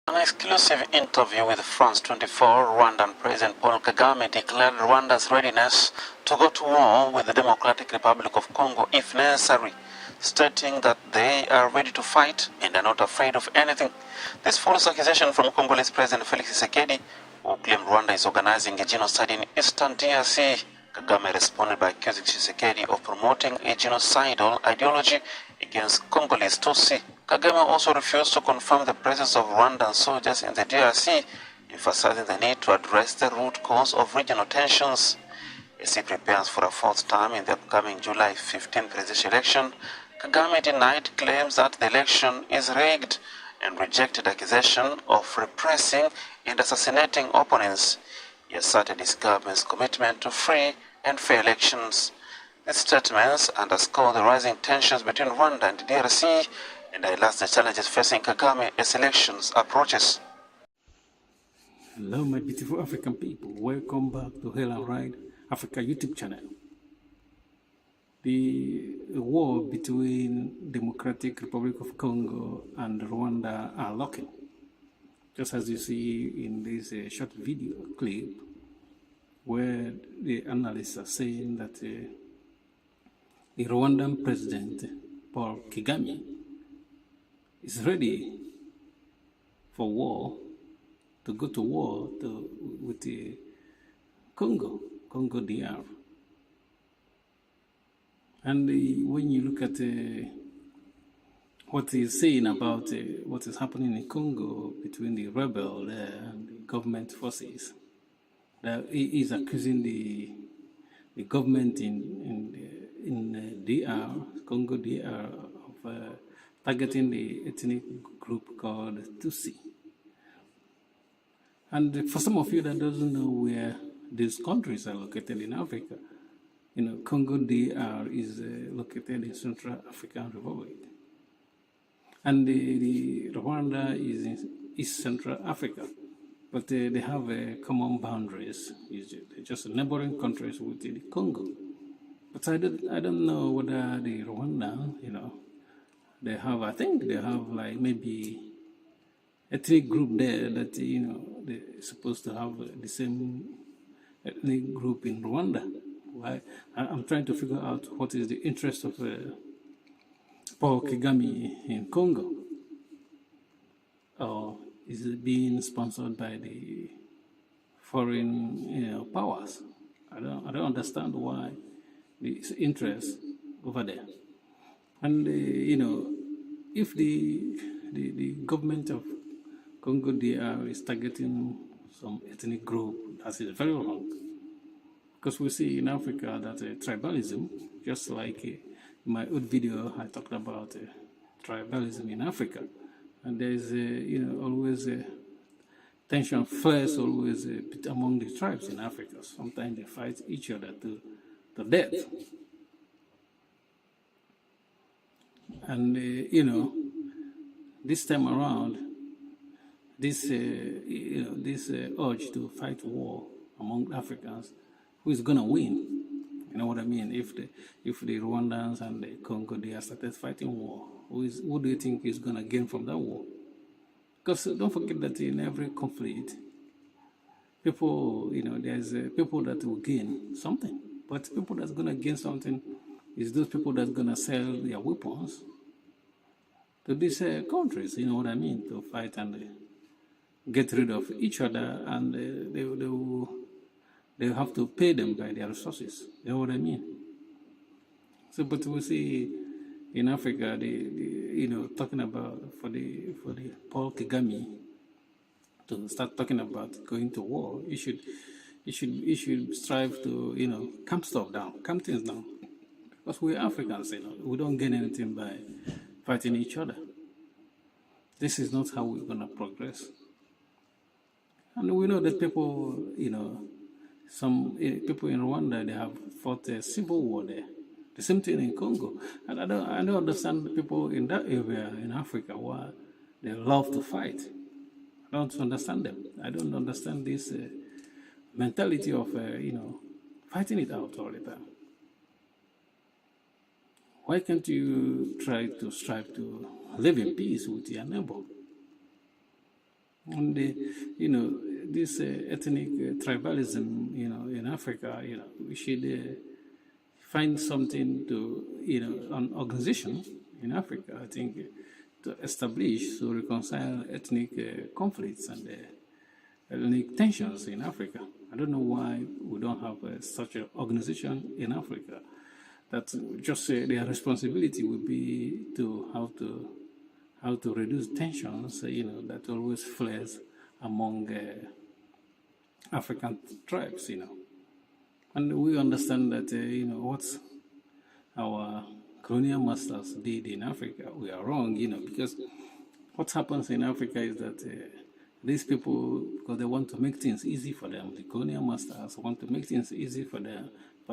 An exclusive interview with France 24, Rwandan President Paul Kagame declared Rwanda's readiness to go to war with the Democratic Republic of Congo if necessary, stating that they are ready to fight and are not afraid of anything. This follows accusation from Congolese President Felix, who claimed Rwanda is organizing a genocide in eastern DRC. Kagame responded by accusing Tshisekedi of promoting a genocidal ideology against Congolese Tutsi. Kagame also refused to confirm the presence of Rwandan soldiers in the DRC, emphasizing the need to address the root cause of regional tensions. As he prepares for a fourth term in the upcoming July 15 presidential election, Kagame denied claims that the election is rigged and rejected accusation of repressing and assassinating opponents. He asserted his government's commitment to free and fair elections. These statements underscore the rising tensions between Rwanda and DRC and highlights the challenges facing Kagame as elections approaches. Hello, my beautiful African people. Welcome back to Hell and Ride Africa YouTube channel. The war between Democratic Republic of Congo and Rwanda are locking. Just as you see in this short video clip, where the analysts are saying that the Rwandan president, Paul Kagame, is ready for war, to go to war with the Congo DR. And when you look at what he's saying about what is happening in Congo between the rebel and the government forces, that he is accusing the government in DR, Congo DR, of targeting the ethnic group called Tutsi. And for some of you that doesn't know where these countries are located in Africa, you know, Congo DR is located in Central African Republic. And the Rwanda is in East Central Africa. But they have common boundaries. They're just neighboring countries with the Congo. But I don't know whether the Rwanda, you know, they have, I think they have like maybe ethnic group there that, you know, they're supposed to have the same ethnic group in Rwanda. Why? I'm trying to figure out what is the interest of Paul Kagame in Congo. Or is it being sponsored by the foreign powers? I don't understand why this interest over there. And you know, if the government of Congo DR is targeting some ethnic group, that is very wrong. Because we see in Africa that tribalism, just like in my old video, I talked about tribalism in Africa. And there's, you know, always a tension flares always among the tribes in Africa. Sometimes they fight each other to death. And, you know, this time around, this, you know, this urge to fight war among Africans, who is going to win? You know what I mean? If the Rwandans and the Congo, they are started fighting war, who do you think is going to gain from that war? Because don't forget that in every conflict, people, you know, there's people that will gain something. But people that's going to gain something is those people that's going to sell their weapons to these countries, you know what I mean, to fight and get rid of each other, and they have to pay them by their resources. You know what I mean? So, but we see in Africa, you know, talking about for the Paul Kagame to start talking about going to war, he should strive to, you know, calm stuff down, calm things down, because we're Africans, you know, we don't gain anything by fighting each other. This is not how we're gonna progress. And we know that people, you know, some people in Rwanda, they have fought a civil war there. The same thing in Congo. And I don't understand the people in that area in Africa why they love to fight. I don't understand them. I don't understand this mentality of, you know, fighting it out all the time. Why can't you try to strive to live in peace with your neighbor? And this ethnic tribalism, in Africa, we should find something to, an organization in Africa, I think, to establish, to reconcile ethnic conflicts and ethnic tensions in Africa. I don't know why we don't have such an organization in Africa. That just their responsibility would be to how to reduce tensions, that always flares among African tribes, And we understand that, what our colonial masters did in Africa, we are wrong, because what happens in Africa is that these people, because they want to make things easy for them, the colonial masters want to make things easy for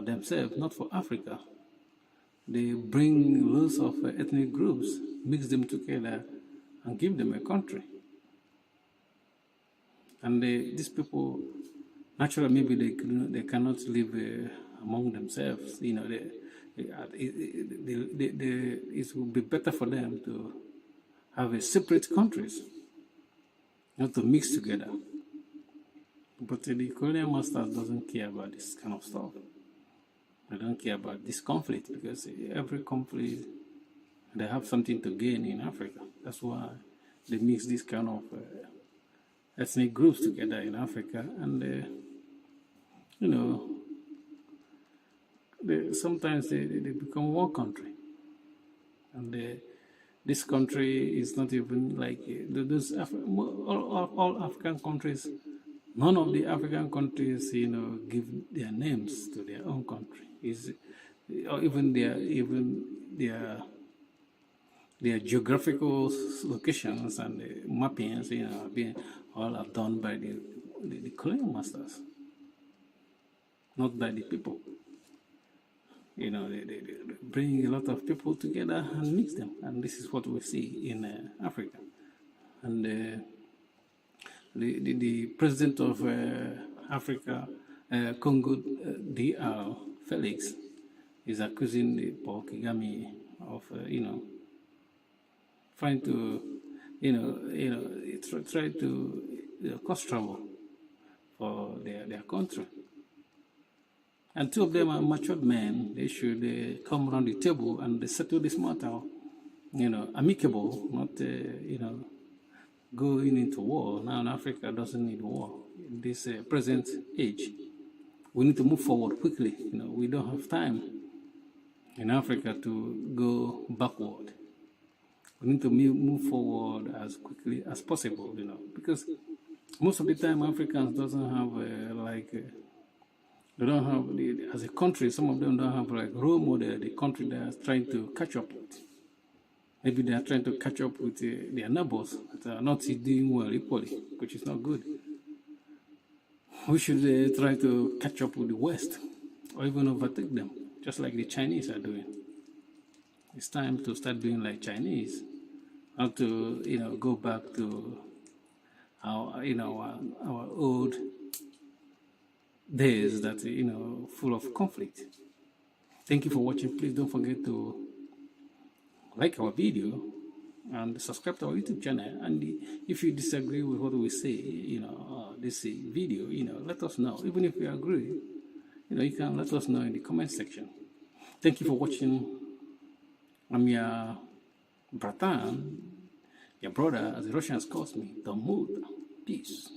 themselves, not for Africa. They bring lots of ethnic groups, mix them together, and give them a country. And these people, naturally, maybe they cannot live among themselves. It would be better for them to have separate countries, not to mix together. But the colonial masters doesn't care about this kind of stuff. They don't care about this conflict, because every conflict, they have something to gain in Africa. That's why they mix this kind of ethnic groups together in Africa. And, sometimes they become one country. And this country is not even like those all African countries. None of the African countries, give their names to their own country. Or even their geographical locations and the mappings, all are done by the colonial masters, not by the people. They bring a lot of people together and mix them, and this is what we see in Africa. And the president of Africa, Congo, DR, Felix, is accusing Paul Kagame of, trying to, try to cause trouble for their country. And two of them are matured men. They should come around the table and settle this matter, amicable, not, going into war. Now Africa doesn't need war in this present age. We need to move forward quickly. We don't have time in Africa to go backward. We need to move forward as quickly as possible, because most of the time Africans doesn't have they don't have, as a country, some of them don't have role model, the country they are trying to catch up with. Maybe they are trying to catch up with their neighbors that are not doing well equally, which is not good. We should try to catch up with the West, or even overtake them, just like the Chinese are doing. It's time to start being like Chinese, not to go back to our old days that full of conflict. Thank you for watching. Please don't forget to like our video and subscribe to our YouTube channel. And if you disagree with what we say, this video, let us know. Even if you agree, you can let us know in the comment section. Thank you for watching. I'm your bratan, your brother, as the Russians calls me, the mood. Peace.